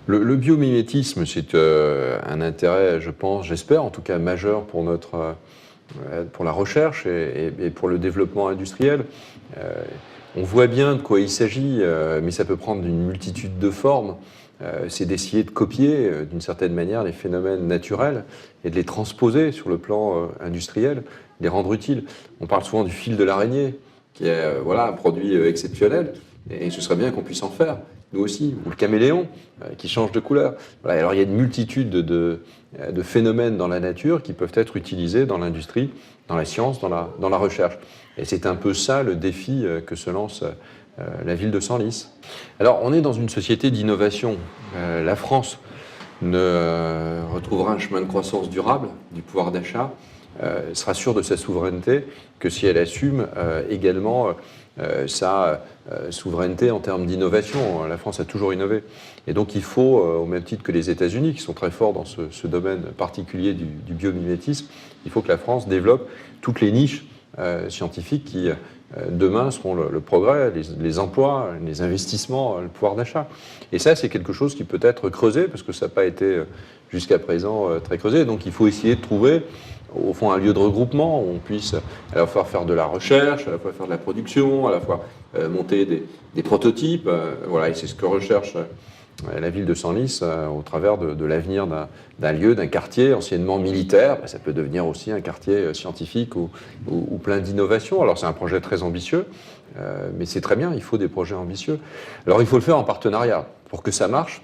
Le biomimétisme, c'est un intérêt, je pense, j'espère en tout cas majeur pour la recherche et pour le développement industriel. Euh, on voit bien de quoi il s'agit, mais ça peut prendre une multitude de formes. C'est d'essayer de copier d'une certaine manière les phénomènes naturels et de les transposer sur le plan industriel, les rendre utiles. On parle souvent du fil de l'araignée, qui est voilà, un produit exceptionnel, et ce serait bien qu'on puisse en faire, nous aussi, ou le caméléon, qui change de couleur. Voilà, alors il y a une multitude de phénomènes dans la nature qui peuvent être utilisés dans l'industrie, dans la science, dans la recherche. Et c'est un peu ça le défi que se lance la ville de Senlis. Alors, on est dans une société d'innovation. La France ne retrouvera un chemin de croissance durable du pouvoir d'achat, sera sûre de sa souveraineté que si elle assume également sa souveraineté en termes d'innovation. La France a toujours innové. Et donc il faut, au même titre que les États-Unis, qui sont très forts dans ce domaine particulier du biomimétisme, il faut que la France développe toutes les niches scientifiques qui, demain, seront le progrès, les emplois, les investissements, le pouvoir d'achat. Et ça, c'est quelque chose qui peut être creusé, parce que ça n'a pas été jusqu'à présent très creusé. Donc il faut essayer de trouver, au fond, un lieu de regroupement où on puisse à la fois faire de la recherche, à la fois faire de la production, à la fois monter des prototypes. Voilà, et c'est ce que recherche la ville de Senlis au travers de l'avenir d'un lieu, d'un quartier anciennement militaire. Ça peut devenir aussi un quartier scientifique ou plein d'innovations. Alors c'est un projet très ambitieux, mais c'est très bien, il faut des projets ambitieux. Alors il faut le faire en partenariat. Pour que ça marche,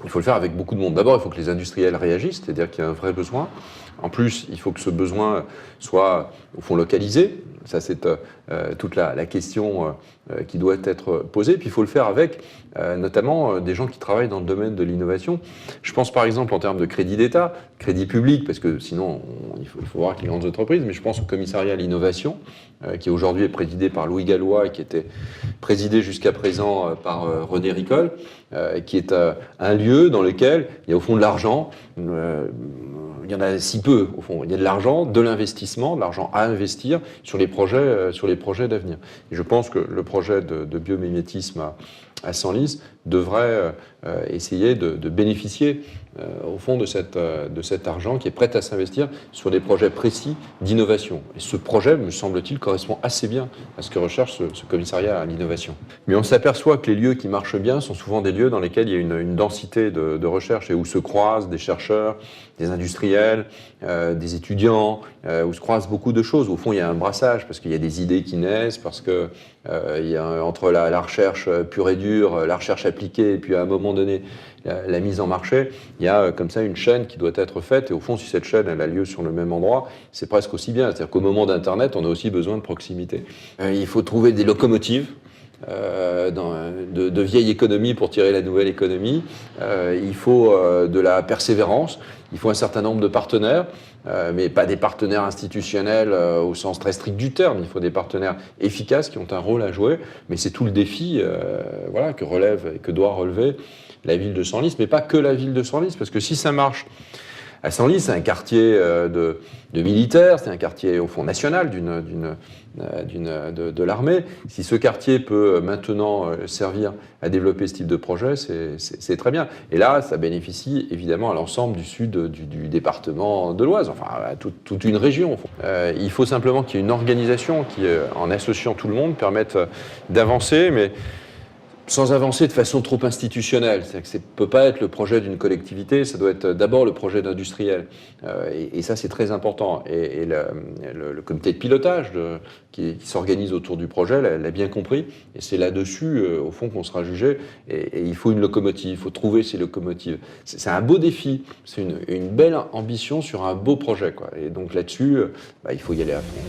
il faut le faire avec beaucoup de monde. D'abord, il faut que les industriels réagissent, c'est-à-dire qu'il y a un vrai besoin. En plus, il faut que ce besoin soit, au fond, localisé. Ça, c'est toute la question qui doit être posée. Puis, il faut le faire avec, notamment, des gens qui travaillent dans le domaine de l'innovation. Je pense, par exemple, en termes de crédit d'État, crédit public, parce que sinon, il faut voir que les grandes entreprises, mais je pense au commissariat à l'innovation, qui aujourd'hui est présidé par Louis Gallois et qui était présidé jusqu'à présent par René Ricol, qui est un lieu dans lequel il y a au fond de l'argent. Il y en a si peu, au fond. Il y a de l'argent, de l'investissement, de l'argent à investir sur les projets d'avenir. Et je pense que le projet de biomimétisme à Senlis devrait essayer de bénéficier, au fond, de cet argent qui est prêt à s'investir sur des projets précis d'innovation. Et ce projet, me semble-t-il, correspond assez bien à ce que recherche ce commissariat à l'innovation. Mais on s'aperçoit que les lieux qui marchent bien sont souvent des lieux dans lesquels il y a une densité de recherche et où se croisent des chercheurs, des industriels, des étudiants, où se croisent beaucoup de choses. Au fond, il y a un brassage, parce qu'il y a des idées qui naissent, parce que il y a entre la recherche pure et dure, la recherche appliquée, et puis à un moment donné, la mise en marché, il y a comme ça une chaîne qui doit être faite. Et au fond, si cette chaîne elle a lieu sur le même endroit, c'est presque aussi bien. C'est-à-dire qu'au moment d'Internet, on a aussi besoin de proximité. Il faut trouver des locomotives. De vieille économie pour tirer la nouvelle économie. Il faut de la persévérance, il faut un certain nombre de partenaires, mais pas des partenaires institutionnels au sens très strict du terme. Il faut des partenaires efficaces qui ont un rôle à jouer, mais c'est tout le défi voilà, que relève et que doit relever la ville de Senlis, mais pas que la ville de Senlis, parce que si ça marche à Senlis, c'est un quartier de militaires, c'est un quartier au fond national de l'armée. Si ce quartier peut maintenant servir à développer ce type de projet, c'est très bien. Et là, ça bénéficie évidemment à l'ensemble du sud du département de l'Oise, enfin à toute une région. Il faut simplement qu'il y ait une organisation qui, en associant tout le monde, permette d'avancer, mais sans avancer de façon trop institutionnelle. C'est-à-dire que ça ne peut pas être le projet d'une collectivité, ça doit être d'abord le projet d'industriel. Et ça, c'est très important. Et le comité de pilotage qui s'organise autour du projet l'a bien compris. Et c'est là-dessus, au fond, qu'on sera jugé. Et il faut une locomotive, il faut trouver ces locomotives. C'est un beau défi, c'est une belle ambition sur un beau projet, quoi. Et donc là-dessus, il faut y aller à fond.